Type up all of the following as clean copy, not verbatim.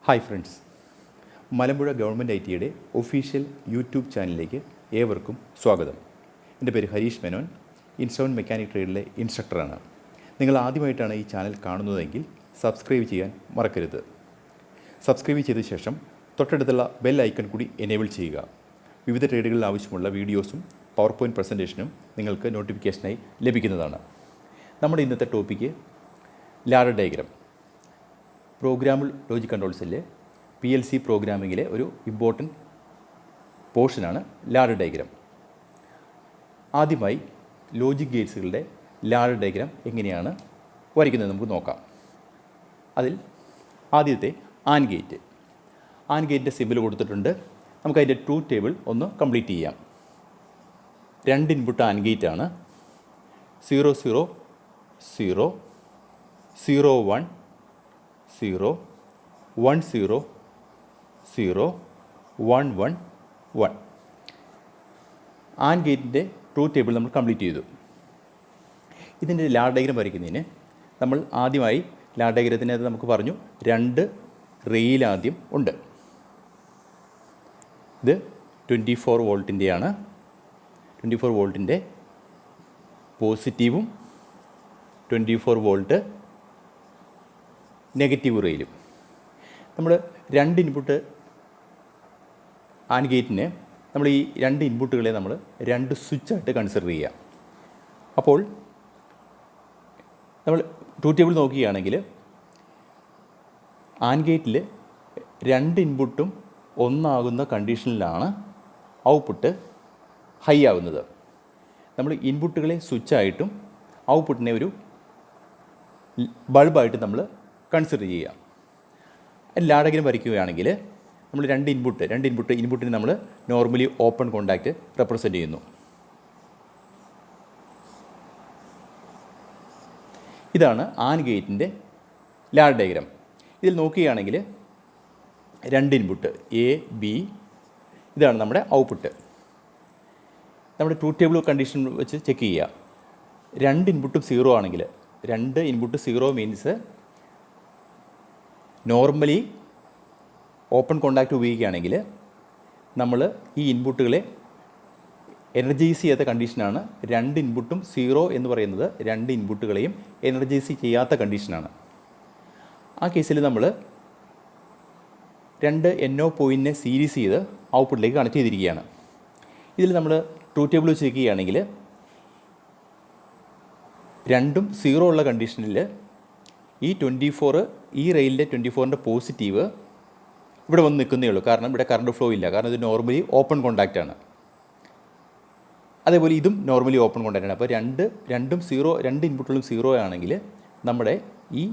Hi friends, Malampuzha government ITയുടെ official YouTube ചാനലിലേക്ക് ഏവർക്കും സ്വാഗതം. എൻ്റെ പേര് ഹരീഷ് മേനോൻ, ഇൻസ്ട്രുമെൻറ്റ് മെക്കാനിക് ട്രേഡിലെ ഇൻസ്ട്രക്ടറാണ്. നിങ്ങൾ ആദ്യമായിട്ടാണ് ഈ ചാനൽ കാണുന്നതെങ്കിൽ സബ്സ്ക്രൈബ് ചെയ്യാൻ മറക്കരുത്. സബ്സ്ക്രൈബ് ചെയ്ത ശേഷം തൊട്ടടുത്തുള്ള ബെൽ ഐക്കൺ കൂടി എനേബിൾ ചെയ്യുക. വിവിധ ട്രേഡുകളിൽ ആവശ്യമുള്ള വീഡിയോസും പവർ പോയിൻറ്റ് പ്രസൻറ്റേഷനും നിങ്ങൾക്ക് നോട്ടിഫിക്കേഷനായി ലഭിക്കുന്നതാണ്. നമ്മുടെ ഇന്നത്തെ topic ladder diagram. Programmable logic കൺട്രോൾസിലെ PLC പ്രോഗ്രാമിങ്ങിലെ ഒരു ഇമ്പോർട്ടൻറ്റ് പോർഷനാണ് ലാഡർ ഡയഗ്രം. ആദ്യമായി ലോജിക് ഗേറ്റ്സുകളുടെ ലാഡർ ഡയഗ്രം എങ്ങനെയാണ് വരയ്ക്കുന്നത് നമുക്ക് നോക്കാം. അതിൽ ആദ്യത്തെ ആൻഡ് ഗേറ്റ്. ആൻഡ് ഗേറ്റിൻ്റെ സിമ്പിൾ കൊടുത്തിട്ടുണ്ട്. നമുക്കതിൻ്റെ ട്രൂത്ത് ടേബിൾ ഒന്ന് കംപ്ലീറ്റ് ചെയ്യാം. 2 ഇൻപുട്ട് ആൻഡ് ഗേറ്റ് ആണ്. 0 0 0 0 1 0 1 0 0 1 1 1. ആൻഡ് ഗേറ്റിൻ്റെ ട്രൂത്ത് ടേബിൾ നമ്മൾ കംപ്ലീറ്റ് ചെയ്തു. ഇതിൻ്റെ ലാഡർ ഡയഗ്രം വരയ്ക്കുന്നതിന് നമ്മൾ ആദ്യമായി ലാഡർ ഡയഗ്രത്തിനകത്ത് നമുക്ക് പറഞ്ഞു 2 റെയിൽ ആദ്യം ഉണ്ട്. ഇത് 24 വോൾട്ടിൻ്റെയാണ്. 24 വോൾട്ടിൻ്റെ പോസിറ്റീവും 24 വോൾട്ട് നെഗറ്റീവ് റെയിലും. നമ്മൾ 2 ഇൻപുട്ട് ആൻഡ് ഗേറ്റിന് നമ്മൾ ഈ 2 ഇൻപുട്ടുകളെ നമ്മൾ 2 സ്വിച്ചായിട്ട് കൺസിഡർ ചെയ്യുക. അപ്പോൾ നമ്മൾ ട്രൂത്ത് ടേബിൾ നോക്കുകയാണെങ്കിൽ ആൻഡ് ഗേറ്റിൽ 2 ഇൻപുട്ടും ഒന്നാകുന്ന കണ്ടീഷനിലാണ് ഔട്ട്പുട്ട് ഹൈ ആകുന്നത്. നമ്മൾ ഇൻപുട്ടുകളെ സ്വിച്ചായിട്ടും ഔട്ട്പുട്ടിനെ ഒരു ബൾബായിട്ട് നമ്മൾ കൺസിഡർ ചെയ്യുക. ലാഡർ ഡയഗ്രം വരയ്ക്കുകയാണെങ്കിൽ നമ്മൾ 2 ഇൻപുട്ടിന് നമ്മൾ നോർമലി ഓപ്പൺ കോണ്ടാക്റ്റ് റെപ്രസെൻ്റ് ചെയ്യുന്നു. ഇതാണ് ആൻഡ് ഗേറ്റിൻ്റെ ലാഡർ ഡയഗ്രം. ഇതിൽ നോക്കുകയാണെങ്കിൽ 2 ഇൻപുട്ട് A B, ഇതാണ് നമ്മുടെ ഔട്ട്പുട്ട്. നമ്മുടെ ട്രൂത്ത് ടേബിൾ കണ്ടീഷൻ വെച്ച് ചെക്ക് ചെയ്യുക. 2 ഇൻപുട്ടും 0 ആണെങ്കിൽ 2 input 0 means normally open contact ഉപയോഗിക്കുകയാണെങ്കിൽ നമ്മൾ ഈ ഇൻപുട്ടുകളെ എനർജൈസ് ചെയ്യാത്ത കണ്ടീഷനാണ്. 2 ഇൻപുട്ടും 0 എന്ന് പറയുന്നത് 2 ഇൻപുട്ടുകളെയും എനർജൈസ് ചെയ്യാത്ത കണ്ടീഷനാണ്. ആ കേസിൽ നമ്മൾ 2 NO പോയിൻറ്റിനെ സീരീസ് ചെയ്ത് ഔട്ട്പുട്ടിലേക്ക് കണക്ട് ചെയ്തിരിക്കുകയാണ്. ഇതിൽ നമ്മൾ ട്രൂത്ത് ടേബിൾ വെച്ച് ചെക്ക് ചെയ്യുകയാണെങ്കിൽ 2ഉം 0 ഉള്ള കണ്ടീഷനിൽ ഈ 24 ഈ റെയിലിൻ്റെ 24ൻ്റെ പോസിറ്റീവ് ഇവിടെ വന്ന് നിൽക്കുന്നേ ഉള്ളൂ. കാരണം ഇവിടെ കറണ്ട് ഫ്ലോ ഇല്ല. കാരണം ഇത് നോർമലി ഓപ്പൺ കോണ്ടാക്റ്റ് ആണ്. അതേപോലെ ഇതും നോർമലി ഓപ്പൺ കോണ്ടാക്റ്റ് ആണ്. അപ്പോൾ 2 ഇൻപുട്ടുകളും 0 ആണെങ്കിൽ നമ്മുടെ ഈ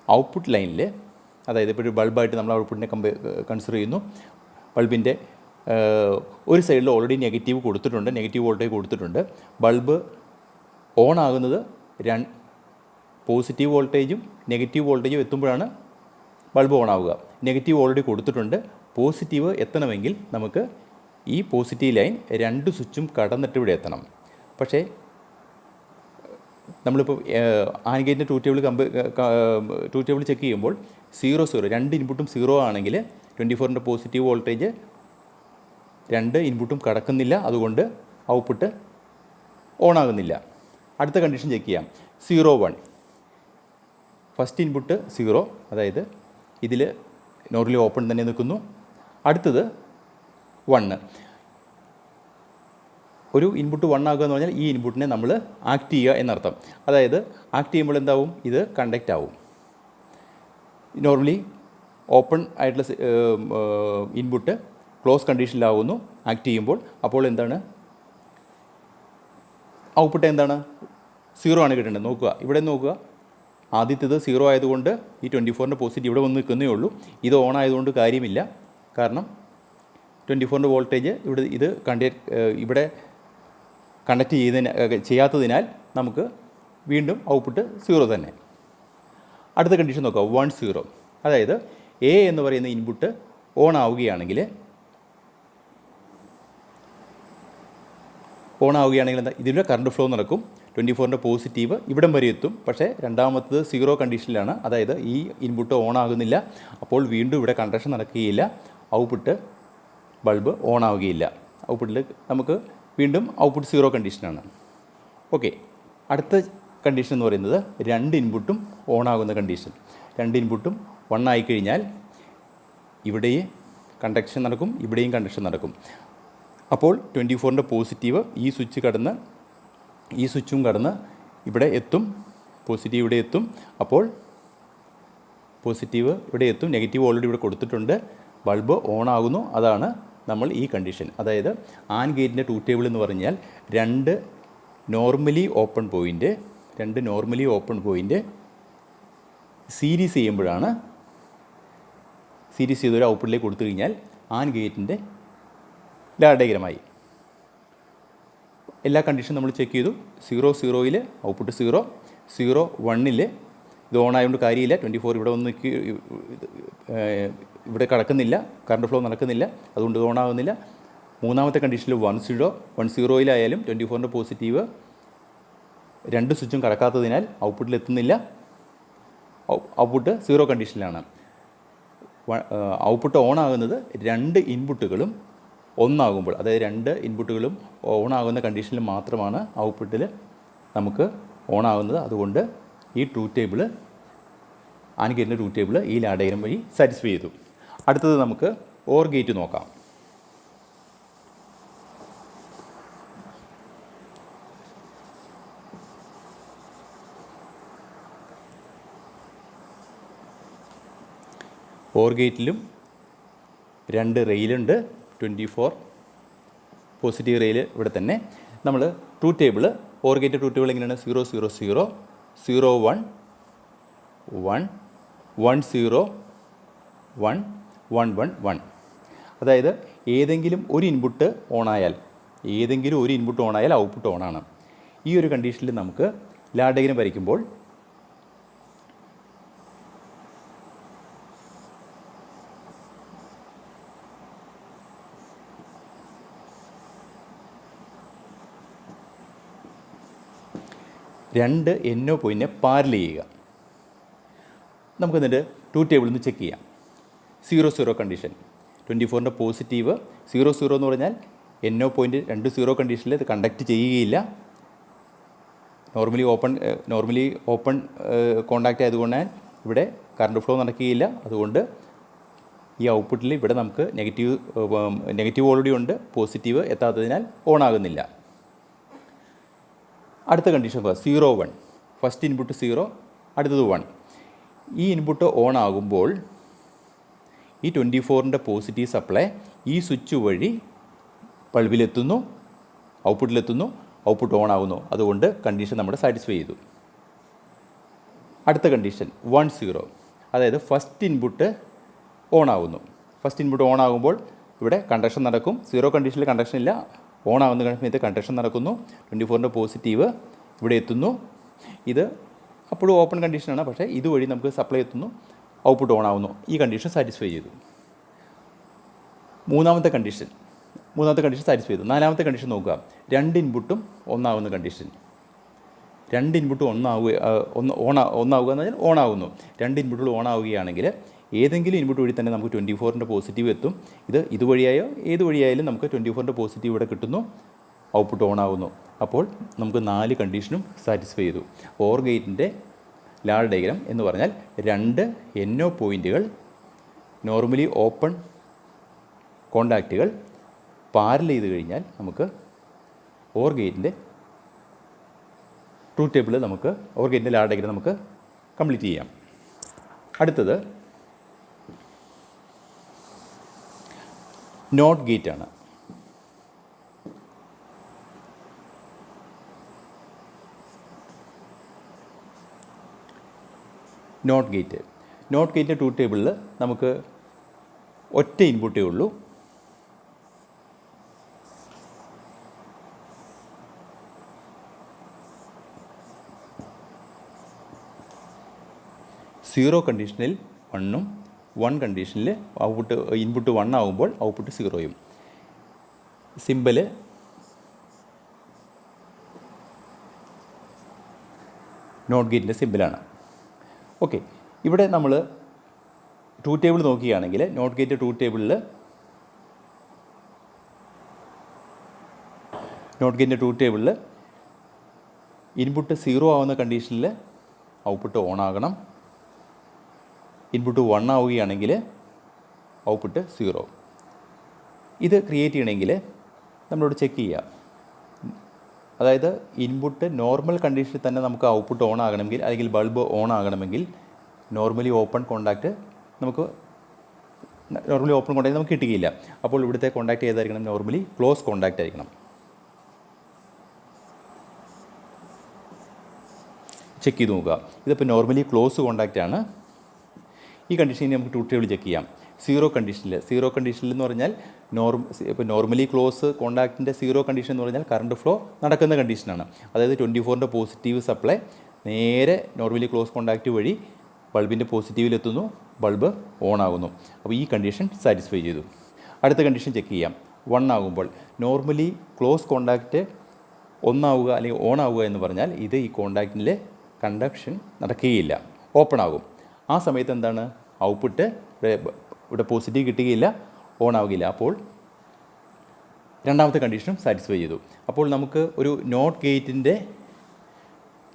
ഔട്ട്പുട്ട് ലൈനിൽ, അതായത് ഇപ്പോൾ ഒരു ബൾബായിട്ട് നമ്മൾ ഔട്ട്പുട്ടിനെ കൺസിഡർ ചെയ്യുന്നു. ബൾബിൻ്റെ ഒരു സൈഡിൽ ഓൾറെഡി നെഗറ്റീവ് കൊടുത്തിട്ടുണ്ട്, നെഗറ്റീവ് വോൾട്ടേജ് കൊടുത്തിട്ടുണ്ട്. ബൾബ് ഓൺ ആകുന്നത് പോസിറ്റീവ് വോൾട്ടേജും നെഗറ്റീവ് വോൾട്ടേജും എത്തുമ്പോഴാണ് ബൾബ് ഓൺ ആവുക. നെഗറ്റീവ് ഓൾറെഡി കൊടുത്തിട്ടുണ്ട്. പോസിറ്റീവ് എത്തണമെങ്കിൽ നമുക്ക് ഈ പോസിറ്റീവ് ലൈൻ 2 സ്വിച്ചും കടന്നിട്ട് ഇവിടെ എത്തണം. പക്ഷേ നമ്മളിപ്പോൾ ആൻഡ് ഗേറ്റിൻ്റെ ട്രൂത്ത് ടേബിൾ ചെക്ക് ചെയ്യുമ്പോൾ 0 0 2 ഇൻപുട്ടും 0 ആണെങ്കിൽ 24ൻ്റെ പോസിറ്റീവ് വോൾട്ടേജ് 2 ഇൻപുട്ടും കടക്കുന്നില്ല. അതുകൊണ്ട് ഔട്ട്പുട്ട് ഓൺ ആകുന്നില്ല. അടുത്ത കണ്ടീഷൻ ചെക്ക് ചെയ്യാം. 0 1. ഫസ്റ്റ് ഇൻപുട്ട് 0, അതായത് ഇതിൽ നോർമലി ഓപ്പൺ തന്നെ നിൽക്കുന്നു. അടുത്തത് 1. ഒരു ഇൻപുട്ട് 1 ആകുക എന്ന് പറഞ്ഞാൽ ഈ ഇൻപുട്ടിനെ നമ്മൾ ആക്ട് ചെയ്യുക എന്നർത്ഥം. അതായത് ആക്ട് ചെയ്യുമ്പോൾ എന്താവും? ഇത് കണ്ടക്റ്റ് ആവും. നോർമലി ഓപ്പൺ ആയിട്ടുള്ള ഇൻപുട്ട് ക്ലോസ് കണ്ടീഷനിലാവുന്നു ആക്ട് ചെയ്യുമ്പോൾ. അപ്പോൾ എന്താണ് ഔട്ട്പുട്ട്? എന്താണ്? 0 ആണ് കിട്ടേണ്ടത്. നോക്കുക, ഇവിടെ നോക്കുക. ആദ്യത്തേത് 0 ആയതുകൊണ്ട് ഈ 24ൻ്റെ പോസിറ്റീവ് ഇവിടെ വന്ന് നിൽക്കുന്നേ ഉള്ളൂ. ഇത് ഓൺ ആയതുകൊണ്ട് കാര്യമില്ല. കാരണം 24ൻ്റെ വോൾട്ടേജ് ഇവിടെ കണ്ടക്ട് ചെയ്യാത്തതിനാൽ നമുക്ക് വീണ്ടും ഔട്ട്പുട്ട് 0 തന്നെ. അടുത്ത കണ്ടീഷൻ നോക്കുക. 1 0, അതായത് A എന്ന് പറയുന്ന ഇൻപുട്ട് ഓൺ ആവുകയാണെങ്കിൽ എന്താ? ഇതിലൂടെ കറണ്ട് ഫ്ലോ നടക്കും. 24-ൻ്റെ പോസിറ്റീവ് ഇവിടം വരെ എത്തും. പക്ഷേ രണ്ടാമത്തത് 0 കണ്ടീഷനിലാണ്. അതായത് ഈ ഇൻപുട്ട് ഓൺ ആകുന്നില്ല. അപ്പോൾ വീണ്ടും ഇവിടെ കണ്ടക്ഷൻ നടക്കുകയില്ല. ഔട്ട്പുട്ട് ബൾബ് ഓൺ ആവുകയില്ല. ഔട്ട്പുട്ടിൽ നമുക്ക് വീണ്ടും ഔട്ട്പുട്ട് 0 കണ്ടീഷനാണ്. ഓക്കെ, അടുത്ത കണ്ടീഷൻ എന്ന് പറയുന്നത് 2 ഇൻപുട്ടും ഓൺ ആകുന്ന കണ്ടീഷൻ. 2 ഇൻപുട്ടും 1 ആയിക്കഴിഞ്ഞാൽ ഇവിടെയും കണ്ടക്ഷൻ നടക്കും, ഇവിടെയും കണ്ടക്ഷൻ നടക്കും. അപ്പോൾ 24-ൻ്റെ പോസിറ്റീവ് ഈ സ്വിച്ചും കടന്ന് ഇവിടെ എത്തും. പോസിറ്റീവ് ഇവിടെ എത്തും. അപ്പോൾ പോസിറ്റീവ് ഇവിടെ എത്തും, നെഗറ്റീവ് ഓൾറെഡി ഇവിടെ കൊടുത്തിട്ടുണ്ട്. ബൾബ് ഓൺ ആകുന്നു. അതാണ് നമ്മൾ ഈ കണ്ടീഷൻ. അതായത് ആൻഡ് ഗേറ്റിൻ്റെ ട്രൂത്ത് ടേബിൾ എന്ന് പറഞ്ഞാൽ 2 നോർമലി ഓപ്പൺ പോയിൻ്റ് സീരീസ് ചെയ്യുമ്പോഴാണ്, സീരീസ് ചെയ്തൊരു ഔട്ട്പുട്ടിലേക്ക് കൊടുത്തു കഴിഞ്ഞാൽ ആൻഡ് ഗേറ്റിൻ്റെ ഡയഗ്രമായി. എല്ലാ കണ്ടീഷനും നമ്മൾ ചെക്ക് ചെയ്തു. 0-0-ൽ ഔട്ട്പുട്ട് 0, 0-1-ൽ ഇത് ഓൺ ആയതുകൊണ്ട് കാര്യമില്ല. 24 ഇവിടെ ഒന്ന് ഇവിടെ കടക്കുന്നില്ല, കറണ്ട് ഫ്ലോ നടക്കുന്നില്ല, അതുകൊണ്ട് ഇത് ഓൺ ആകുന്നില്ല. മൂന്നാമത്തെ കണ്ടീഷനിൽ 1-0-ലായാലും 24-ൻ്റെ പോസിറ്റീവ് 2 സ്വിച്ചും കടക്കാത്തതിനാൽ ഔട്ട്പുട്ടിൽ എത്തുന്നില്ല. ഔട്ട്പുട്ട് 0 കണ്ടീഷനിലാണ്. ഔട്ട്പുട്ട് ഓൺ ആകുന്നത് 2 ഇൻപുട്ടുകളും ഒന്നാകുമ്പോൾ, അതായത് 2 ഇൻപുട്ടുകളും ഓൺ ആകുന്ന കണ്ടീഷനിൽ മാത്രമാണ് ഔട്ട്പുട്ടിൽ നമുക്ക് ഓൺ ആകുന്നത്. അതുകൊണ്ട് ഈ ട്രൂത്ത് ടേബിൾ, ആൻഡ് ഗേറ്റിൻ്റെ ട്രൂത്ത് ടേബിൾ ഈ ഡയഗ്രം വഴി സാറ്റിസ്ഫൈ ചെയ്തു. അടുത്തത് നമുക്ക് ഓർ ഗേറ്റ് നോക്കാം. ഓർ ഗേറ്റിലും 2 റെയിലുണ്ട്. 24 പോസിറ്റീവ് റെയിൽ ഇവിടെ തന്നെ. നമ്മൾ truth table, or gate truth table എങ്ങനെയാണ്? 0-0-0, 0-1, 1, 1-0, 1, 1-1-1. അതായത് ഏതെങ്കിലും ഒരു ഇൻപുട്ട് ഓണായാൽ ഔട്ട്പുട്ട് ഓണാണ്. ഈ ഒരു കണ്ടീഷനിൽ നമുക്ക് ഡയഗ്രം വരയ്ക്കുമ്പോൾ രണ്ട് NO പോയിൻറ്റിനെ പാരൽ ചെയ്യുക. നമുക്ക് എന്നിട്ട് ട്രൂത്ത് ടേബിളിൽ നിന്ന് ചെക്ക് ചെയ്യാം. 0-0 കണ്ടീഷൻ, 24-ൻ്റെ പോസിറ്റീവ് 0-0 എന്ന് പറഞ്ഞാൽ NO പോയിൻറ്റ് 2 0 കണ്ടീഷനിൽ ഇത് കണ്ടക്ട് ചെയ്യുകയില്ല. നോർമലി ഓപ്പൺ കോണ്ടാക്റ്റ് ആയതുകൊണ്ട് ഇവിടെ കറണ്ട് ഫ്ലോ നടക്കുകയില്ല. അതുകൊണ്ട് ഈ ഔട്ട്പുട്ടിൽ ഇവിടെ നമുക്ക് നെഗറ്റീവ് ഓൾറെഡി ഉണ്ട്, പോസിറ്റീവ് എത്താത്തതിനാൽ ഓൺ ആകുന്നില്ല. അടുത്ത കണ്ടീഷൻ 0-1, ഫസ്റ്റ് ഇൻപുട്ട് 0, അടുത്തത് 1. ഈ ഇൻപുട്ട് ഓൺ ആകുമ്പോൾ ഈ 24-ൻ്റെ പോസിറ്റീവ് സപ്ലൈ ഈ സ്വിച്ച് വഴി ബൾബിലെത്തുന്നു, ഔട്ട്പുട്ടിലെത്തുന്നു, ഔട്ട്പുട്ട് ഓൺ ആകുന്നു. അതുകൊണ്ട് കണ്ടീഷൻ നമ്മുടെ സാറ്റിസ്ഫൈ ചെയ്തു. അടുത്ത കണ്ടീഷൻ 1-0, അതായത് ഫസ്റ്റ് ഇൻപുട്ട് ഓൺ ആകുന്നു. ഫസ്റ്റ് ഇൻപുട്ട് ഓൺ ആകുമ്പോൾ ഇവിടെ കണ്ടക്ഷൻ നടക്കും. 0 കണ്ടീഷനിൽ കണ്ടക്ഷൻ ഇല്ല, ഓൺ ആവുന്ന സമയത്ത് കണ്ടക്ഷൻ നടക്കുന്നു. 24-ൻ്റെ പോസിറ്റീവ് ഇവിടെ എത്തുന്നു. ഇത് അപ്പോഴും ഓപ്പൺ കണ്ടീഷനാണ്, പക്ഷേ ഇതുവഴി നമുക്ക് സപ്ലൈ എത്തുന്നു, ഔട്ട്പുട്ട് ഓൺ ആവുന്നു. ഈ കണ്ടീഷൻ സാറ്റിസ്ഫൈ ചെയ്തു. മൂന്നാമത്തെ കണ്ടീഷൻ സാറ്റിസ്ഫൈ ചെയ്തു. നാലാമത്തെ കണ്ടീഷൻ നോക്കുക. 2 ഇൻപുട്ടും ഒന്നാകുന്ന കണ്ടീഷൻ. 2 ഇൻപുട്ടും ഒന്നാവുക എന്ന് പറഞ്ഞാൽ ഓൺ ആകുന്നു. 2 ഇൻപുട്ടുകൾ ഓൺ ആവുകയാണെങ്കിൽ ഏതെങ്കിലും ഇൻപുട്ട് വഴി തന്നെ നമുക്ക് 24-ൻ്റെ പോസിറ്റീവ് എത്തും. ഇതുവഴിയായോ ഏത് വഴിയായാലും നമുക്ക് 24-ൻ്റെ പോസിറ്റീവ് ഇവിടെ കിട്ടുന്നു, ഔട്ട്പുട്ട് ഓൺ ആകുന്നു. അപ്പോൾ നമുക്ക് 4 കണ്ടീഷനും സാറ്റിസ്ഫൈ ചെയ്തു. ഓർ ഗേറ്റിൻ്റെ ഡയഗ്രം എന്ന് പറഞ്ഞാൽ 2 NO പോയിൻറ്റുകൾ, നോർമലി ഓപ്പൺ കോണ്ടാക്റ്റുകൾ പാരൽ ചെയ്ത് കഴിഞ്ഞാൽ നമുക്ക് ഓർ ഗേറ്റിൻ്റെ ട്രൂത്ത് ടേബിൾ ഓർ ഗേറ്റിൻ്റെ ഡയഗ്രം നമുക്ക് കംപ്ലീറ്റ് ചെയ്യാം. അടുത്തത് നോട്ട് ഗേറ്റ് ആണ്. നോട്ട് ഗേറ്റിൻ്റെ ട്രൂത്ത് ടേബിളിൽ നമുക്ക് ഒറ്റ ഇൻപുട്ടേ ഉള്ളൂ. സീറോ കണ്ടീഷനിൽ 1ഉം 1 കണ്ടീഷനിൽ ഇൻപുട്ട് 1 ആകുമ്പോൾ ഔട്ട്പുട്ട് 0യും. സിമ്പല് നോട്ട് ഗേറ്റിൻ്റെ സിമ്പിളാണ്. ഓക്കെ, ഇവിടെ നമ്മൾ ട്രൂത്ത് ടേബിൾ നോക്കുകയാണെങ്കിൽ നോട്ട് ഗേറ്റ് ട്രൂത്ത് ടേബിളിൽ ഇൻപുട്ട് 0 ആവുന്ന കണ്ടീഷനിൽ ഔട്ട്പുട്ട് ഓൺ ആകണം. ഇൻപുട്ട് 1 ആവുകയാണെങ്കിൽ ഔട്ട്പുട്ട് 0. ഇത് ക്രിയേറ്റ് ചെയ്യണമെങ്കിൽ നമ്മളോട് ചെക്ക് ചെയ്യുക. അതായത് ഇൻപുട്ട് നോർമൽ കണ്ടീഷനിൽ തന്നെ നമുക്ക് ഔട്ട്പുട്ട് ഓൺ ആകണമെങ്കിൽ, അല്ലെങ്കിൽ ബൾബ് ഓൺ ആകണമെങ്കിൽ നോർമലി ഓപ്പൺ കോണ്ടാക്റ്റ് നമുക്ക് കിട്ടുകയില്ല. അപ്പോൾ ഇവിടുത്തെ കോണ്ടാക്റ്റ് ഏതായിരിക്കണം? നോർമലി ക്ലോസ് കോണ്ടാക്റ്റ് ആയിരിക്കണം. ചെക്ക് ചെയ്ത് നോക്കുക. ഇതിപ്പോൾ നോർമലി ക്ലോസ് കോണ്ടാക്റ്റ് ആണ്. ഈ കണ്ടീഷനിൽ നമുക്ക് ട്രൂത്ത് ടേബിൾ ചെക്ക് ചെയ്യാം. സീറോ കണ്ടീഷനിൽ എന്ന് പറഞ്ഞാൽ ഇപ്പോൾ നോർമലി ക്ലോസ് കോണ്ടാക്റ്റിൻ്റെ സീറോ കണ്ടീഷൻ എന്ന് പറഞ്ഞാൽ കറണ്ട് ഫ്ലോ നടക്കുന്ന കണ്ടീഷനാണ്. അതായത് 24-ൻ്റെ പോസിറ്റീവ് സപ്ലൈ നേരെ നോർമലി ക്ലോസ് കോണ്ടാക്റ്റ് വഴി ബൾബിൻ്റെ പോസിറ്റീവിലെത്തുന്നു, ബൾബ് ഓൺ ആകുന്നു. അപ്പോൾ ഈ കണ്ടീഷൻ സാറ്റിസ്ഫൈ ചെയ്തു. അടുത്ത കണ്ടീഷൻ ചെക്ക് ചെയ്യാം. 1 ആകുമ്പോൾ നോർമലി ക്ലോസ് കോണ്ടാക്റ്റ് ഒന്നാവുക അല്ലെങ്കിൽ ഓൺ ആവുക എന്ന് പറഞ്ഞാൽ ഇത് ഈ കോണ്ടാക്റ്റിൽ കണ്ടക്ഷൻ നടക്കുകയില്ല, ഓപ്പൺ ആകും. ആ സമയത്ത് എന്താണ്? ഔട്ട്പുട്ട് ഇവിടെ പോസിറ്റീവ് കിട്ടുകയില്ല, ഓൺ ആവുകയില്ല. അപ്പോൾ രണ്ടാമത്തെ കണ്ടീഷനും സാറ്റിസ്ഫൈ ചെയ്തു. അപ്പോൾ നമുക്ക് ഒരു നോട്ട് ഗേറ്റിൻ്റെ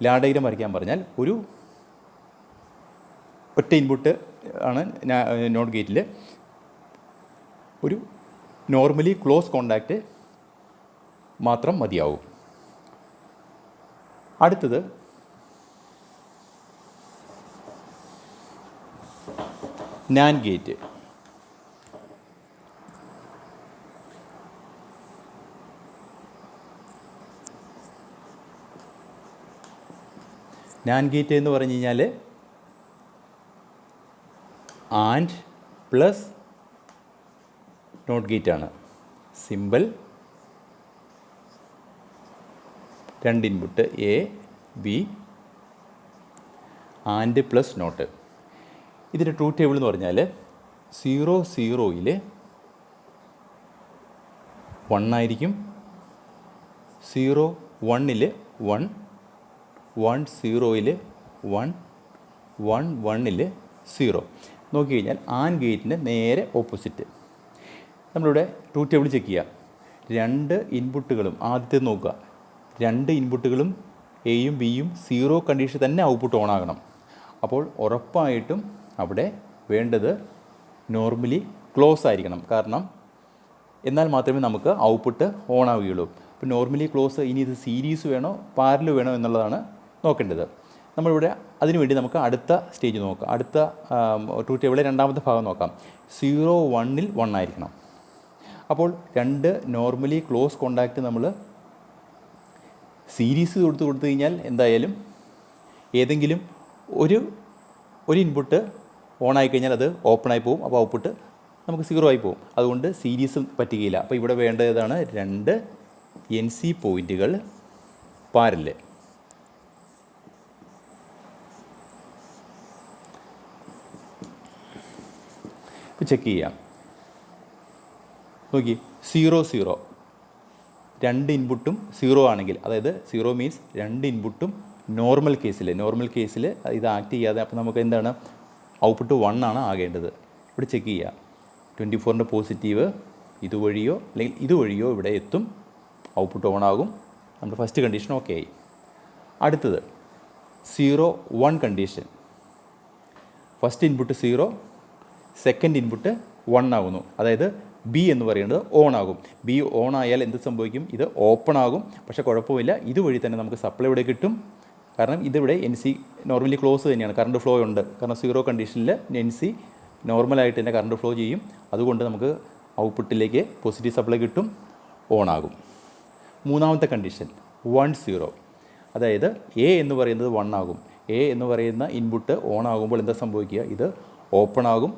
ഡയഗ്രം വരയ്ക്കാൻ പറഞ്ഞാൽ ഒരു ഒറ്റ ഇൻപുട്ട് ആണ് നോട്ട് ഗേറ്റിൽ. ഒരു നോർമലി ക്ലോസ് കോണ്ടാക്റ്റ് മാത്രം മതിയാവും. അടുത്തത് നാൻഡ് ഗേറ്റ്. നാൻഡ് ഗേറ്റ് എന്ന് പറഞ്ഞു കഴിഞ്ഞാൽ ആൻഡ് പ്ലസ് നോട്ട് ഗേറ്റാണ്. Simple, 2 input A B, and plus not. ഇതിൻ്റെ ട്രൂത്ത് ടേബിൾ എന്ന് പറഞ്ഞാൽ 0-0യിൽ 1 ആയിരിക്കും, 0-1ൽ 1, 1-0യിൽ 1, 1-1ൽ 0. നോക്കിക്കഴിഞ്ഞാൽ ആൻഡ് ഗേറ്റിന് നേരെ ഓപ്പോസിറ്റ്. നമ്മളിവിടെ ട്രൂത്ത് ടേബിൾ ചെക്ക് ചെയ്യുക. 2 ഇൻപുട്ടുകളും ആദ്യത്തെ നോക്കുക. 2 ഇൻപുട്ടുകളും എയും ബിയും 0 കണ്ടീഷൻ തന്നെ ഔട്ട്പുട്ട് ഓൺ ആകണം. അപ്പോൾ ഉറപ്പായിട്ടും അവിടെ വേണ്ടത് നോർമലി ക്ലോസ് ആയിരിക്കണം. കാരണം എന്നാൽ മാത്രമേ നമുക്ക് ഔട്ട്പുട്ട് ഓൺ ആവുകയുള്ളൂ. ഇപ്പോൾ നോർമലി ക്ലോസ്, ഇനി ഇത് സീരീസ് വേണോ പാരലൽ വേണോ എന്നുള്ളതാണ് നോക്കേണ്ടത്. നമ്മളിവിടെ അതിനുവേണ്ടി നമുക്ക് അടുത്ത സ്റ്റേജ് നോക്കാം. അടുത്ത ട്രൂത്ത് ടേബിളിലെ രണ്ടാമത്തെ ഭാഗം നോക്കാം. 0-1ൽ 1 ആയിരിക്കണം. അപ്പോൾ 2 നോർമലി ക്ലോസ് കോണ്ടാക്റ്റ് നമ്മൾ സീരീസ് കൊടുത്തു കഴിഞ്ഞാൽ എന്തായാലും ഏതെങ്കിലും ഒരു ഇൻപുട്ട് ഓൺ ആയിക്കഴിഞ്ഞാൽ അത് ഓപ്പൺ ആയി പോകും. അപ്പോൾ ഔട്ട്പുട്ട് നമുക്ക് 0 ആയി പോകും. അതുകൊണ്ട് സീരീസ് പറ്റുകയില്ല. അപ്പോൾ ഇവിടെ വേണ്ടതാണ് 2 NC പോയിൻറ്റുകൾ പാരലൽ. ഇപ്പോൾ ചെക്ക് ചെയ്യാം. നോക്കി, 0-0 2 ഇൻപുട്ടും 0 ആണെങ്കിൽ, അതായത് 0 മീൻസ് 2 ഇൻപുട്ടും നോർമൽ കേസിൽ ഇത് ആക്ട് ചെയ്യാതെ, അപ്പോൾ നമുക്ക് എന്താണ് ഔട്ട്പുട്ട് 1 ആണ് ആകേണ്ടത്. ഇവിടെ ചെക്ക് ചെയ്യുക. 24-ൻ്റെ പോസിറ്റീവ് ഇതുവഴിയോ അല്ലെങ്കിൽ ഇതുവഴിയോ ഇവിടെ എത്തും, ഔട്ട്പുട്ട് ഓൺ ആകും. നമ്മുടെ ഫസ്റ്റ് കണ്ടീഷൻ ഓക്കെ ആയി. അടുത്തത് 0-1 condition. First input 0, second input 1 ആകുന്നു. അതായത് ബി എന്ന് പറയുന്നത് ഓൺ ആകും. ബി ഓൺ ആയാൽ എന്ത് സംഭവിക്കും? ഇത് ഓപ്പൺ ആകും. പക്ഷേ കുഴപ്പമില്ല, ഇതുവഴി തന്നെ നമുക്ക് സപ്ലൈ ഇവിടെ കിട്ടും. കാരണം ഇതിവിടെ NC നോർമലി ക്ലോസ് തന്നെയാണ്, കറണ്ട് ഫ്ലോ ഉണ്ട്. കാരണം 0 കണ്ടീഷനിൽ NC നോർമലായിട്ട് തന്നെ കറണ്ട് ഫ്ലോ ചെയ്യും. അതുകൊണ്ട് നമുക്ക് ഔട്ട്പുട്ടിലേക്ക് പോസിറ്റീവ് സപ്ലൈ കിട്ടും, ഓൺ ആകും. മൂന്നാമത്തെ കണ്ടീഷൻ 1-0, അതായത് എ എന്ന് പറയുന്നത് 1 ആകും. എ എന്ന് പറയുന്ന ഇൻപുട്ട് ഓൺ ആകുമ്പോൾ എന്താ സംഭവിക്കുക? ഇത് ഓപ്പൺ ആകും.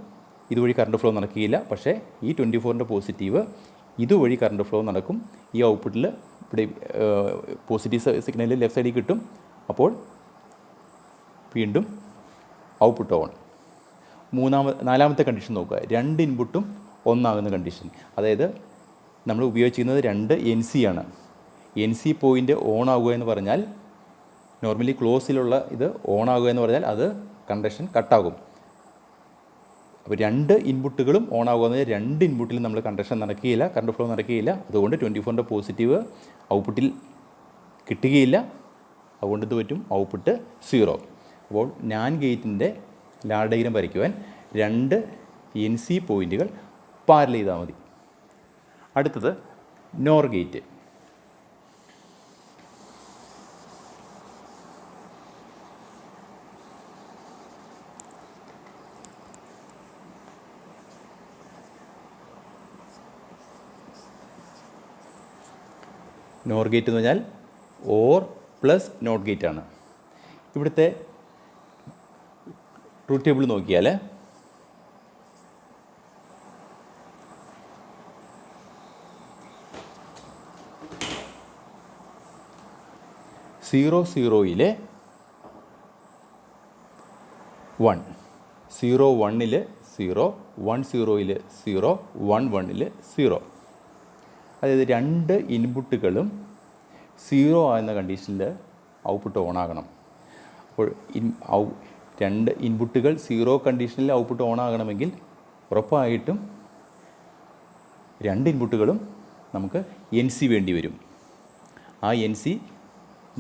ഇതുവഴി കറണ്ട് ഫ്ലോ നടക്കുകയില്ല. പക്ഷേ ഈ 24-ൻ്റെ പോസിറ്റീവ് ഇതുവഴി കറണ്ട് ഫ്ലോ നടക്കും. ഈ ഔട്ട്പുട്ടിൽ ഇവിടെ പോസിറ്റീവ് സിഗ്നൽ ലെഫ്റ്റ് സൈഡിൽ കിട്ടും. അപ്പോൾ വീണ്ടും ഔട്ട്പുട്ട് ഓൺ. നാലാമത്തെ കണ്ടീഷൻ നോക്കുക. 2 ഇൻപുട്ടും 1 ആകുന്ന കണ്ടീഷൻ. അതായത് നമ്മൾ ഉപയോഗിച്ചിരുന്നത് 2 NC ആണ്. NC പോയിൻ്റ് ഓൺ ആകുക എന്ന് പറഞ്ഞാൽ നോർമലി ക്ലോസിലുള്ള ഇത് ഓൺ ആകുക എന്ന് പറഞ്ഞാൽ അത് കണ്ടക്ഷൻ കട്ടാകും. അപ്പോൾ രണ്ട് ഇൻപുട്ടുകളും ഓൺ ആകുക എന്ന് പറഞ്ഞാൽ രണ്ട് ഇൻപുട്ടിലും നമ്മൾ കണ്ടക്ഷൻ നടക്കുകയില്ല, കറണ്ട് ഫ്ലോ നടക്കുകയില്ല. അതുകൊണ്ട് 24ൻ്റെ പോസിറ്റീവ് ഔട്ട്പുട്ടിൽ കിട്ടുകയില്ല. അതുകൊണ്ട് ഇത് പറ്റും ഔട്ട്പുട്ട് 0. അപ്പോൾ NAND ഗേറ്റിൻ്റെ ലാഡർ ഡയഗ്രം വരയ്ക്കുവാൻ രണ്ട് NC പോയിൻറ്റുകൾ പാരലൽ ചെയ്താൽ മതി. അടുത്തത് NOR ഗേറ്റ്. NOR ഗേറ്റ് എന്ന് പറഞ്ഞാൽ OR പ്ലസ് NOT ഗേറ്റാണ്. ഇവിടുത്തെ ട്രൂത്ത് ടേബിൾ നോക്കിയാൽ 0 0യിലെ 1, 0 1ൽ 0, 1 0ൽ 0, 1 1ൽ 0. അതായത് രണ്ട് ഇൻപുട്ടുകളും 0 ആകുന്ന കണ്ടീഷനിൽ ഔട്ട്പുട്ട് ഓൺ ആകണം. അപ്പോൾ രണ്ട് ഇൻപുട്ടുകൾ 0 കണ്ടീഷനിൽ ഔട്ട്പുട്ട് ഓൺ ആകണമെങ്കിൽ ഉറപ്പായിട്ടും രണ്ട് ഇൻപുട്ടുകളും നമുക്ക് NC വേണ്ടി വരും. ആ NC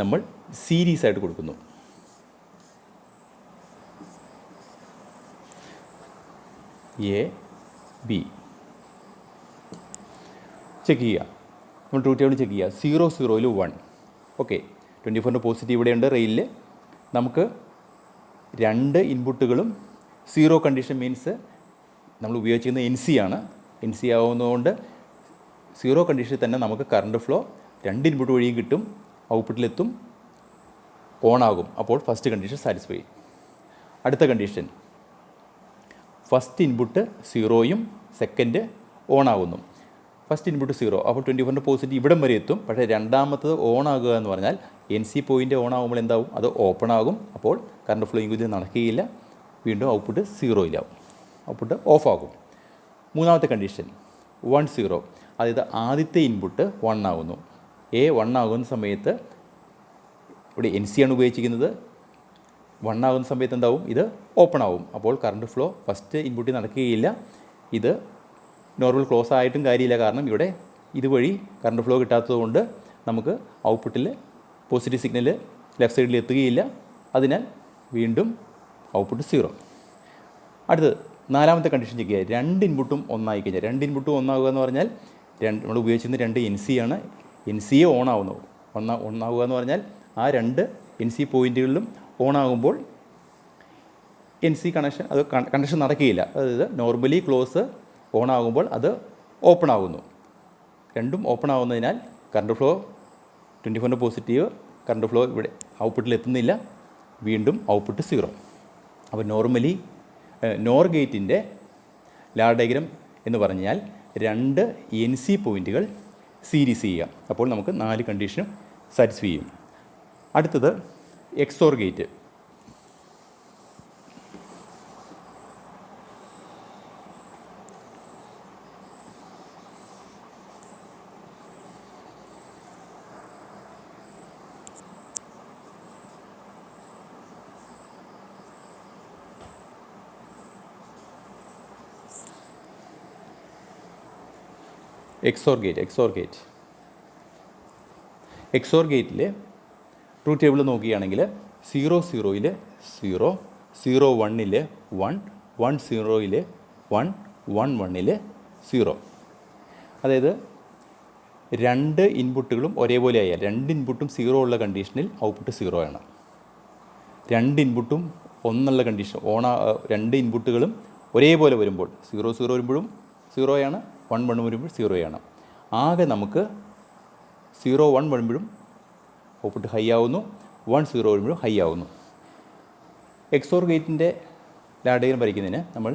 നമ്മൾ സീരീസ് ആയിട്ട് കൊടുക്കുന്നു. A B ചെക്ക് ചെയ്യുക. നമ്മൾ ട്രൂത്ത് ടേബിൾ ചെക്ക് ചെയ്യുക. 0 0ൽ 1. ഓക്കെ, 24ൻ്റെ പോസിറ്റീവ് ഇവിടെയുണ്ട് റെയിലിൽ. നമുക്ക് രണ്ട് ഇൻപുട്ടുകളും 0 കണ്ടീഷൻ മീൻസ് നമ്മൾ ഉപയോഗിച്ചിരിക്കുന്നത് NC ആണ്. NC ആവുന്നതുകൊണ്ട് 0 കണ്ടീഷനിൽ തന്നെ നമുക്ക് കറണ്ട് ഫ്ലോ രണ്ട് ഇൻപുട്ട് വഴിയും കിട്ടും, ഔട്ട്പുട്ടിലെത്തും, ഓണാകും. അപ്പോൾ ഫസ്റ്റ് കണ്ടീഷൻ സാറ്റിസ്ഫൈ. അടുത്ത കണ്ടീഷൻ ഫസ്റ്റ് ഇൻപുട്ട് 0യും സെക്കൻഡ് ഓൺ ആകുന്നു. ഫസ്റ്റ് ഇൻപുട്ട് 0, അപ്പോൾ 24ൻ്റെ പോസിറ്റീവ് ഇവിടം വരെ എത്തും. പക്ഷേ രണ്ടാമത്തത് ഓൺ ആകുക എന്ന് പറഞ്ഞാൽ NC പോയിൻ്റ് ഓൺ ആകുമ്പോൾ എന്താവും, അത് ഓപ്പൺ ആകും. അപ്പോൾ കറണ്ട് ഫ്ലോയും ഇത് നടക്കുകയില്ല, വീണ്ടും ഔട്ട്പുട്ട് 0യിലാവും, ഔട്ട്പുട്ട് ഓഫ് ആകും. മൂന്നാമത്തെ കണ്ടീഷൻ 1 0, അതായത് ആദ്യത്തെ ഇൻപുട്ട് 1 ആകുന്നു. A 1 ആകുന്ന സമയത്ത് ഇവിടെ NC ആണ് ഉപയോഗിച്ചിരിക്കുന്നത്. 1 ആകുന്ന സമയത്ത് എന്താവും, ഇത് ഓപ്പൺ ആവും. അപ്പോൾ കറണ്ട് ഫ്ലോ ഫസ്റ്റ് ഇൻപുട്ടിൽ നടക്കുകയില്ല. ഇത് നോർമൽ ക്ലോസ് ആയിട്ടും കാര്യമില്ല, കാരണം ഇവിടെ ഇതുവഴി കറണ്ട് ഫ്ലോ കിട്ടാത്തതുകൊണ്ട് നമുക്ക് ഔട്ട്പുട്ടിൽ പോസിറ്റീവ് സിഗ്നൽ ലെഫ്റ്റ് സൈഡിൽ എത്തുകയില്ല. അതിനാൽ വീണ്ടും ഔട്ട്പുട്ട് 0. അടുത്തത് നാലാമത്തെ കണ്ടീഷൻ ചെക്ക് ചെയ്യുക. രണ്ട് ഇൻപുട്ടും ഒന്നായി കഴിഞ്ഞാൽ, രണ്ട് ഇൻപുട്ടും ഒന്നാകുക എന്ന് പറഞ്ഞാൽ നമ്മൾ ഉപയോഗിച്ചിരുന്ന രണ്ട് NC ആണ്. NC ഓൺ ആവുന്നു. ഒന്നാകുക എന്ന് പറഞ്ഞാൽ ആ രണ്ട് NC പോയിൻറ്റുകളിലും ഓണാകുമ്പോൾ NC കണക്ഷൻ അത് കണക്ഷൻ നടക്കുകയില്ല. അതായത് നോർമലി ക്ലോസ് ഓൺ ആകുമ്പോൾ അത് ഓപ്പൺ ആകുന്നു. രണ്ടും ഓപ്പൺ ആകുന്നതിനാൽ കറണ്ട് ഫ്ലോ 24ൻ്റെ പോസിറ്റീവ് കറണ്ട് ഫ്ലോ ഇവിടെ ഔട്ട്പുട്ടിൽ എത്തുന്നില്ല, വീണ്ടും ഔട്ട്പുട്ട് 0. അപ്പോൾ നോർമലി NOR ഗേറ്റിൻ്റെ ലാഡർ ഡയഗ്രം എന്ന് പറഞ്ഞാൽ രണ്ട് NC പോയിൻറ്റുകൾ സീരീസ് ചെയ്യുക. അപ്പോൾ നമുക്ക് 4 കണ്ടീഷനും സാറ്റിസ്ഫൈ ചെയ്യും. അടുത്തത് XOR ഗേറ്റ്. XOR ഗേറ്റിൽ ട്രൂത്ത് ടേബിൾ നോക്കുകയാണെങ്കിൽ 0 0ൽ 0, 0 1ൽ 1, 1 0ൽ 1, 1 1ൽ 0. അതായത് രണ്ട് ഇൻപുട്ടുകളും ഒരേപോലെ ആയാൽ, രണ്ട് ഇൻപുട്ടും 0 ഉള്ള കണ്ടീഷനിൽ ഔട്ട്പുട്ട് 0 ആണ്. രണ്ട് ഇൻപുട്ടും ഒന്നുള്ള കണ്ടീഷൻ രണ്ട് ഇൻപുട്ടുകളും ഒരേപോലെ വരുമ്പോൾ 0 0 വരുമ്പോഴും 0 ആണ്, 1 1 വരുമ്പോൾ 0 ആണ്. ആകെ നമുക്ക് 0 1 വരുമ്പോഴും ഔട്ട്പുട്ട് ഹൈ ആവുന്നു, 1 0 വരുമ്പോഴും ഹൈ ആവുന്നു. XOR ഗേറ്റിൻ്റെ ലാഡർ ഡയഗ്രം വരയ്ക്കുന്നതിന് നമ്മൾ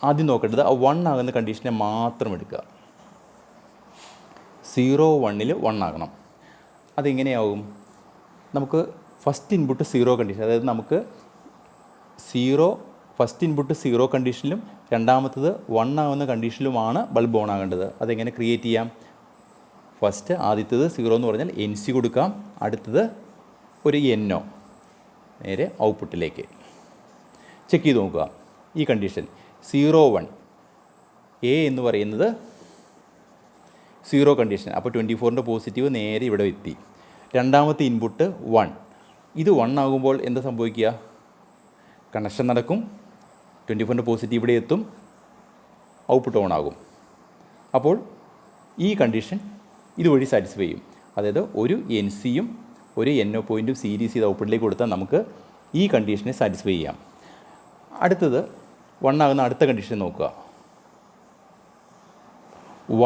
ആദ്യം നോക്കേണ്ടത് ആ 1 ആകുന്ന കണ്ടീഷനെ മാത്രം എടുക്കുക. 0 1ൽ 1 ആകണം. അതെങ്ങനെയാവും, നമുക്ക് ഫസ്റ്റ് ഇൻപുട്ട് 0 കണ്ടീഷൻ, അതായത് നമുക്ക് ഫസ്റ്റ് ഇൻപുട്ട് 0 കണ്ടീഷനിലും രണ്ടാമത്തത് 1 ആകുന്ന കണ്ടീഷനിലുമാണ് ബൾബ് ഓൺ ആകേണ്ടത്. അതെങ്ങനെ ക്രിയേറ്റ് ചെയ്യാം? ഫസ്റ്റ് ആദ്യത്തേത് 0 എന്ന് പറഞ്ഞാൽ NC കൊടുക്കാം, അടുത്തത് ഒരു എന്നോ നേരെ ഔട്ട്പുട്ടിലേക്ക് ചെക്ക് ചെയ്ത് നോക്കുക. ഈ കണ്ടീഷൻ 0 1 എ എന്ന് പറയുന്നത് 0 കണ്ടീഷൻ. അപ്പോൾ 24ൻ്റെ പോസിറ്റീവ് നേരെ ഇവിടെ എത്തി. രണ്ടാമത്തെ ഇൻപുട്ട് 1. ഇത് 1 ആകുമ്പോൾ എന്താ സംഭവിക്കുക? കണക്ഷൻ നടക്കും, 24ൻ്റെ പോസിറ്റീവ് ഇവിടെ എത്തും, ഔട്ട്പുട്ട് ഓൺ ആകും. അപ്പോൾ ഈ കണ്ടീഷൻ ഇതുവഴി സാറ്റിസ്ഫൈ ചെയ്യും. അതായത് ഒരു എൻ സിയും ഒരു NO പോയിൻറ്റും സീരീസ് ചെയ്ത് ഔട്ട്പുട്ടിലേക്ക് കൊടുത്താൽ നമുക്ക് ഈ കണ്ടീഷനെ സാറ്റിസ്ഫൈ ചെയ്യാം. അടുത്തത് 1 ആകുന്ന അടുത്ത കണ്ടീഷൻ നോക്കുക.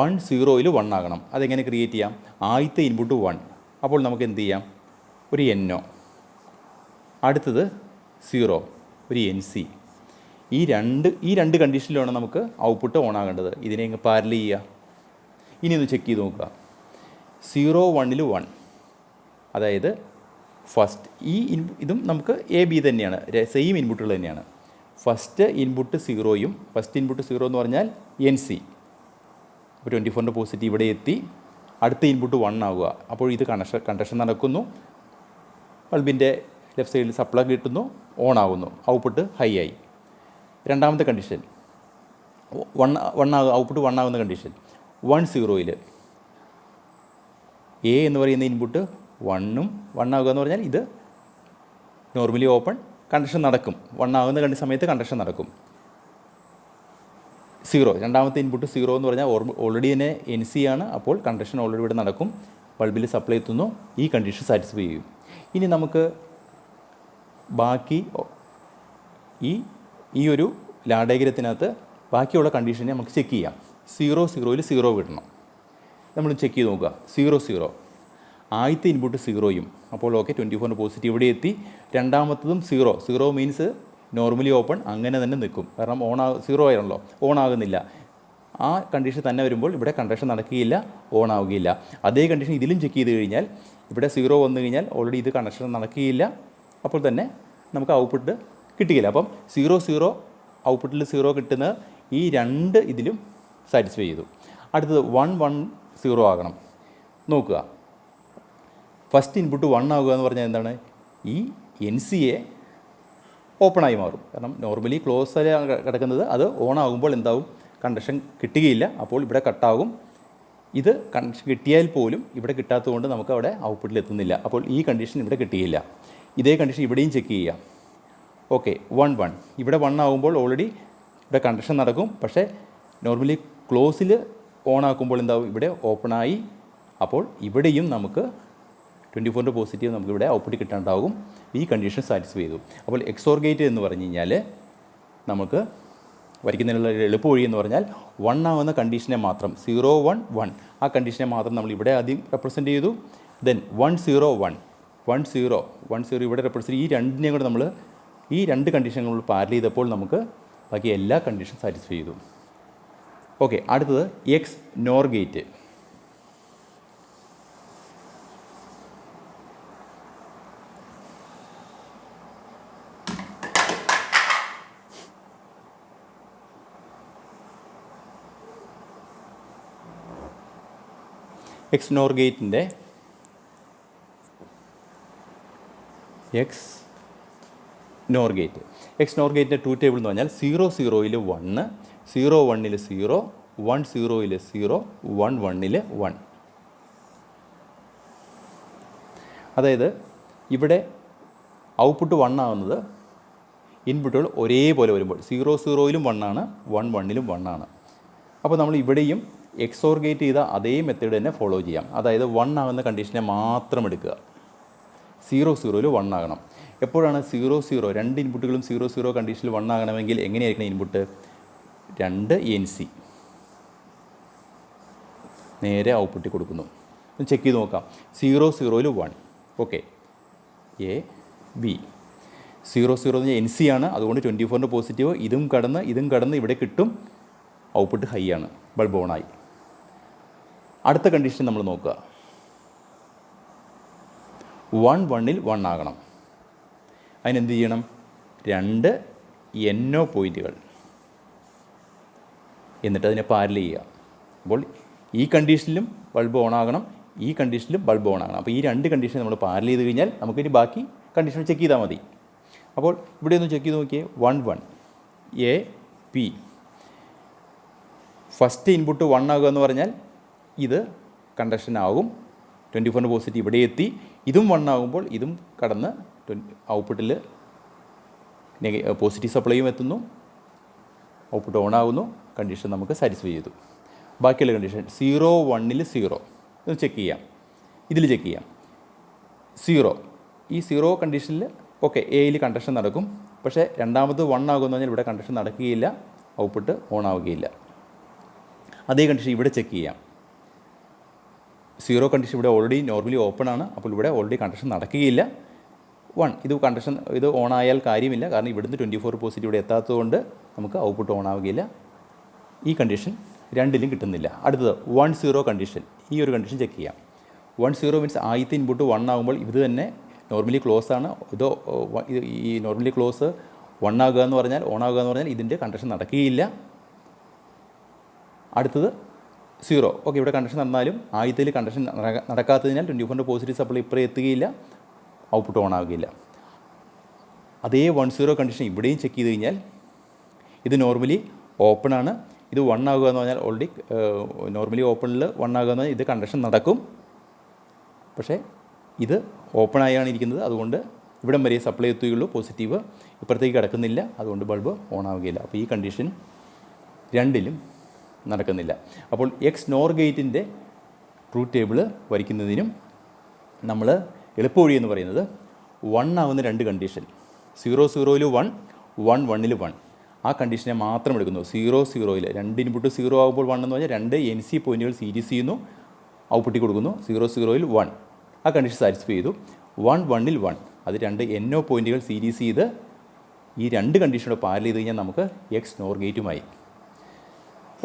1 0യിൽ 1 ആകണം. അതെങ്ങനെ ക്രിയേറ്റ് ചെയ്യാം? ആദ്യത്തെ ഇൻപുട്ട് 1. അപ്പോൾ നമുക്ക് എന്ത് ചെയ്യാം? ഒരു NO. അടുത്തത് 0, ഒരു NC. ഈ രണ്ട് കണ്ടീഷനിലാണ് നമുക്ക് ഔട്ട്പുട്ട് ഓൺ ആകേണ്ടത്. ഇതിനെ ഇങ്ങ് പാരലൽ ചെയ്യുക. ഇനി ഒന്ന് ചെക്ക് ചെയ്ത് നോക്കുക. 0 1ൽ 1, അതായത് ഫസ്റ്റ് ഇതും നമുക്ക് AB തന്നെയാണ്, സെയിം ഇൻപുട്ടുകൾ തന്നെയാണ്. ഫസ്റ്റ് ഇൻപുട്ട് 0യും, ഫസ്റ്റ് ഇൻപുട്ട് 0 എന്ന് പറഞ്ഞാൽ NC. അപ്പോൾ 24ൻ്റെ പോസിറ്റീവ് ഇവിടെ എത്തി. അടുത്ത ഇൻപുട്ട് 1 ആവുക. അപ്പോൾ ഇത് കണ്ടക്ഷൻ നടക്കുന്നു, ബൾബിൻ്റെ ലെഫ്റ്റ് സൈഡിൽ സപ്ലൈ കിട്ടുന്നു, ഓൺ ആകുന്നു, ഔട്ട്പുട്ട് ഹൈ ആയി. രണ്ടാമത്തെ കണ്ടീഷൻ ഔട്ട്പുട്ട് 1 ആകുന്ന കണ്ടീഷൻ 1 0യിൽ എ എന്ന് പറയുന്ന ഇൻപുട്ട് 1 ആകുക എന്ന് പറഞ്ഞാൽ ഇത് നോർമലി ഓപ്പൺ, കണ്ടക്ഷൻ നടക്കും. 1 ആകുന്ന സമയത്ത് കണ്ടക്ഷൻ നടക്കും. 0 രണ്ടാമത്തെ ഇൻപുട്ട് 0 എന്ന് പറഞ്ഞാൽ ഓൾറെഡി തന്നെ NC ആണ്. അപ്പോൾ കണ്ടക്ഷൻ ഓൾറെഡി ഇവിടെ നടക്കും, ബൾബിൽ സപ്ലൈ എത്തുന്നു, ഈ കണ്ടീഷൻ സാറ്റിസ്ഫൈ ചെയ്യും. ഇനി നമുക്ക് ബാക്കി ഈ ഒരു ലാഡേഗ്രത്തിനകത്ത് ബാക്കിയുള്ള കണ്ടീഷനെ നമുക്ക് ചെക്ക് ചെയ്യാം. 0 0യിൽ 0 വിടണം. നമ്മൾ ചെക്ക് ചെയ്ത് നോക്കുക. 0 0 ആദ്യത്തെ ഇൻപുട്ട് 0യും, അപ്പോൾ ഓക്കെ 24ൻ്റെ പോസിറ്റീവ് ഇവിടെ എത്തി. രണ്ടാമത്തതും 0 മീൻസ് നോർമലി ഓപ്പൺ, അങ്ങനെ തന്നെ നിൽക്കും. കാരണം 0 ആയിരുന്നല്ലോ, ഓൺ ആകുന്നില്ല. ആ കണ്ടീഷൻ തന്നെ വരുമ്പോൾ ഇവിടെ കണ്ടക്ഷൻ നടക്കുകയില്ല, ഓൺ ആവുകയില്ല. അതേ കണ്ടീഷൻ ഇതിലും ചെക്ക് ചെയ്ത് കഴിഞ്ഞാൽ ഇവിടെ 0 വന്നു കഴിഞ്ഞാൽ ഓൾറെഡി ഇത് കണ്ടക്ഷൻ നടക്കുകയില്ല, അപ്പോൾ തന്നെ നമുക്ക് ഔട്ട്പുട്ട് കിട്ടുകയില്ല. അപ്പം 0 0 ഔട്ട്പുട്ടിൽ 0 കിട്ടുന്ന ഈ രണ്ട് ഇതിലും സാറ്റിസ്ഫൈ ചെയ്തു. അടുത്തത് 1 1 0 ആകണം. നോക്കുക, ഫസ്റ്റ് ഇൻപുട്ട് 1 ആകുക എന്ന് പറഞ്ഞാൽ എന്താണ്? ഈ NCയെ ഓപ്പണായി മാറും. കാരണം നോർമലി ക്ലോസ് ആയി കിടക്കുന്നത്, അത് ഓൺ ആകുമ്പോൾ എന്താവും? കണ്ടക്ഷൻ കിട്ടുകയില്ല, അപ്പോൾ ഇവിടെ കട്ടാകും. ഇത് കണ്ടക്ഷൻ കിട്ടിയാൽ പോലും ഇവിടെ കിട്ടാത്തതുകൊണ്ട് നമുക്ക് അവിടെ ഔട്ട്പുട്ടിൽ എത്തുന്നില്ല. അപ്പോൾ ഈ കണ്ടീഷൻ ഇവിടെ കിട്ടുകയില്ല. ഇതേ കണ്ടീഷൻ ഇവിടെയും ചെക്ക് ചെയ്യുക. ഓക്കെ 1 1 ഇവിടെ 1 ആകുമ്പോൾ ഓൾറെഡി ഇവിടെ കണ്ടക്ഷൻ നടക്കും. പക്ഷേ നോർമലി ക്ലോസിൽ ഓൺ ആക്കുമ്പോൾ എന്താവും? ഇവിടെ ഓപ്പണായി. അപ്പോൾ ഇവിടെയും നമുക്ക് 24ൻ്റെ പോസിറ്റീവ് നമുക്ക് ഇവിടെ ഔട്ട്പുട്ട് കിട്ടാണ്ടാകും. ഈ കണ്ടീഷൻ സാറ്റിസ്ഫൈ ചെയ്തു. അപ്പോൾ XOR ഗേറ്റ് എന്ന് പറഞ്ഞു കഴിഞ്ഞാൽ നമുക്ക് വരയ്ക്കുന്നതിനുള്ള എളുപ്പ വഴി എന്ന് പറഞ്ഞാൽ 1 ആവുന്ന കണ്ടീഷനെ മാത്രം 0 1 1 ആ കണ്ടീഷനെ മാത്രം നമ്മൾ ഇവിടെ ആദ്യം റെപ്രസെൻറ്റ് ചെയ്തു. ദെൻ 1 0 1 1 0 1 0 ഇവിടെ റെപ്രസെൻറ്റ്, ഈ രണ്ടിനെയും കൂടെ നമ്മൾ ഈ രണ്ട് കണ്ടീഷനുകൾ നമ്മൾ പാരൽ ചെയ്തപ്പോൾ നമുക്ക് ബാക്കി എല്ലാ കണ്ടീഷനും സാറ്റിസ്ഫൈ ചെയ്തു. ഓക്കെ, അടുത്തത് XNOR ഗേറ്റ്. XNOR ഗേറ്റിൻ്റെ XNOR ഗേറ്റിൻ്റെ ട്രൂത്ത് ടേബിൾ എന്ന് പറഞ്ഞാൽ 0 0യിൽ 1, 0 1ൽ 0, 1 0യിൽ 0, 1 1ൽ 1. അതായത് ഇവിടെ ഔട്ട്പുട്ട് 1 ആകുന്നത് ഇൻപുട്ടുകൾ ഒരേപോലെ വരുമ്പോൾ 0 0യിലും 1 ആണ്, 1 1ലും 1 ആണ്. അപ്പോൾ നമ്മൾ ഇവിടെയും XOR ഗേറ്റ് ചെയ്ത അതേ മെത്തേഡ് തന്നെ ഫോളോ ചെയ്യാം. അതായത് 1 ആകുന്ന കണ്ടീഷനെ മാത്രം എടുക്കുക. 0 0യിൽ 1 ആകണം. എപ്പോഴാണ് 0 0 രണ്ട് ഇൻപുട്ടുകളും 0 0 കണ്ടീഷനിൽ 1 ആകണമെങ്കിൽ എങ്ങനെയായിരിക്കണം ഇൻപുട്ട്? 2 NC നേരെ ഔട്ട്പുട്ടിൽ കൊടുക്കുന്നു. ചെക്ക് ചെയ്ത് നോക്കാം. 0 0യിൽ 1. ഓക്കെ, A B 0 0 NC ആണ്. അതുകൊണ്ട് 24ൻ്റെ പോസിറ്റീവ് ഇതും കടന്ന് ഇവിടെ കിട്ടും, ഔട്ട്പുട്ട് ഹൈ ആണ്, ബൾബ് ഓണായി. അടുത്ത കണ്ടീഷൻ നമ്മൾ നോക്കുക. 1 1ൽ 1 ആകണം. അതിനെന്ത് ചെയ്യണം? 2 NO പോയിൻറ്റുകൾ, എന്നിട്ട് അതിനെ പാരൽ ചെയ്യുക. അപ്പോൾ ഈ കണ്ടീഷനിലും ബൾബ് ഓൺ ആകണം, ഈ കണ്ടീഷനിലും ബൾബ് ഓൺ ആണ്. അപ്പോൾ ഈ രണ്ട് കണ്ടീഷൻ നമ്മൾ പാരൽ ചെയ്ത് കഴിഞ്ഞാൽ നമുക്കിനി ബാക്കി കണ്ടീഷൻ ചെക്ക് ചെയ്താൽ മതി. അപ്പോൾ ഇവിടെ ഒന്ന് ചെക്ക് ചെയ്ത് നോക്കിയേ. 1 എ പി ഫസ്റ്റ് ഇൻപുട്ട് 1 ആകുക എന്ന് പറഞ്ഞാൽ ഇത് കണ്ടക്ഷൻ ആകും. 24 പോസിറ്റീവ് ഇവിടെ എത്തി. ഇതും 1 ആകുമ്പോൾ ഇതും കടന്ന് ഔട്ട്പുട്ടിൽ പോസിറ്റീവ് സപ്ലൈയും എത്തുന്നു. ഔട്ട്പുട്ട് ഓൺ ആകുന്നു. കണ്ടീഷൻ നമുക്ക് സാറ്റിസ്ഫൈ ചെയ്തു. ബാക്കിയുള്ള കണ്ടീഷൻ 0 1 0 ഇത് ചെക്ക് ചെയ്യാം. ഇതിൽ ചെക്ക് ചെയ്യാം 0. ഈ 0 കണ്ടീഷനിൽ ഓക്കെ എയിൽ കണ്ടക്ഷൻ നടക്കും. പക്ഷേ രണ്ടാമത് 1 ആകുമെന്ന് പറഞ്ഞാൽ ഇവിടെ കണ്ടക്ഷൻ നടക്കുകയില്ല, ഔട്ട്പുട്ട് ഓൺ ആവുകയില്ല. അതേ കണ്ടീഷൻ ഇവിടെ ചെക്ക് ചെയ്യാം. 0 കണ്ടീഷൻ ഇവിടെ ഓൾറെഡി നോർമലി ഓപ്പൺ ആണ്. അപ്പോൾ ഇവിടെ ഓൾറെഡി കണ്ടക്ഷൻ നടക്കുകയില്ല. 1 ഇത് ഓൺ ആയാൽ കാര്യമില്ല, കാരണം ഇവിടുന്ന് 24 പോസിറ്റീവ് ഇവിടെ എത്താത്തതുകൊണ്ട് നമുക്ക് ഔട്ട്പുട്ട് ഓൺ ആവുകയില്ല. ഈ കണ്ടീഷൻ രണ്ടിലും കിട്ടുന്നില്ല. അടുത്തത് 1 0 കണ്ടീഷൻ. ഈ ഒരു കണ്ടീഷൻ ചെക്ക് ചെയ്യാം. 1 0 മീൻസ് ആദ്യത്തെ ഇൻപുട്ട് 1 ആകുമ്പോൾ ഇത് തന്നെ നോർമലി ക്ലോസ് ആണ്. ഈ നോർമലി ക്ലോസ് 1 ആകുക എന്ന് പറഞ്ഞാൽ ഓൺ ആകുക എന്ന് പറഞ്ഞാൽ ഇതിൻ്റെ കണ്ടക്ഷൻ നടക്കുകയില്ല. അടുത്തത് 0. ഓക്കെ, ഇവിടെ കണ്ടക്ഷൻ നടന്നാലും ആദ്യത്തിൽ കണ്ടക്ഷൻ നടക്കാത്തതിനാൽ 24 പോസിറ്റീവ് സപ്ലൈ ഇപ്പുറം എത്തുകയില്ല, ഔട്ട്പുട്ട് ഓൺ ആവുകയില്ല. അതേ 1 0 കണ്ടീഷൻ ഇവിടെയും ചെക്ക് ചെയ്ത് കഴിഞ്ഞാൽ ഇത് നോർമലി ഓപ്പൺ ആണ്. ഇത് 1 ആകുക എന്ന് പറഞ്ഞാൽ ഓൾറെഡി നോർമലി ഓപ്പണിൽ 1 ആകുക എന്ന് പറഞ്ഞാൽ ഇത് കണ്ടക്ഷൻ നടക്കും. പക്ഷേ ഇത് ഓപ്പൺ ആയാണ് ഇരിക്കുന്നത്. അതുകൊണ്ട് ഇവിടം വരെ സപ്ലൈ എത്തുകയുള്ളൂ, പോസിറ്റീവ് ഇപ്പുറത്തേക്ക് കിടക്കുന്നില്ല. അതുകൊണ്ട് ബൾബ് ഓൺ ആവുകയില്ല. അപ്പോൾ ഈ കണ്ടീഷൻ രണ്ടിലും നടക്കുന്നില്ല. അപ്പോൾ എക്സ് നോർ ഗേറ്റിൻ്റെ ട്രൂത്ത് ടേബിൾ വരയ്ക്കുന്നതിനും നമ്മൾ എളുപ്പവഴി എന്ന് പറയുന്നത് 1 ആവുന്ന രണ്ട് കണ്ടീഷൻ 0 0 1 1 1 1 ആ കണ്ടീഷനെ മാത്രം എടുക്കുന്നു. 0 0 രണ്ട് ഇൻപുട്ട് 0 ആകുമ്പോൾ 1 എന്ന് പറഞ്ഞാൽ രണ്ട് NC പോയിൻറ്റുകൾ സീരീസ് ചെയ്യുന്നു, ഔട്ട്പുട്ടിൽ കൊടുക്കുന്നു. 0 0 1 ആ കണ്ടീഷൻ സാറ്റിസ്ഫൈ ചെയ്തു. 1 1 1 അത് രണ്ട് NO പോയിൻറ്റുകൾ സീരീസ് ചെയ്ത് ഈ രണ്ട് കണ്ടീഷനോട് പാരൽ ചെയ്ത് കഴിഞ്ഞാൽ നമുക്ക് എക്സ് നോർ ഗേറ്റുമായി.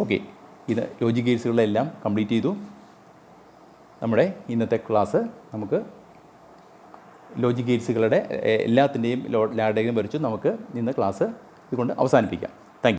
ഓക്കെ, ഇത് ലോജിക് ഗേറ്റ്സുകളെല്ലാം കംപ്ലീറ്റ് ചെയ്തു. നമ്മുടെ ഇന്നത്തെ ക്ലാസ് നമുക്ക് ലോജിക് ഗേറ്റ്സുകളുടെ എല്ലാത്തിൻ്റെയും ലാ ഡയഗ്രം വരച്ചു നമുക്ക് ഇന്ന് ക്ലാസ് ഇതുകൊണ്ട് അവസാനിപ്പിക്കാം.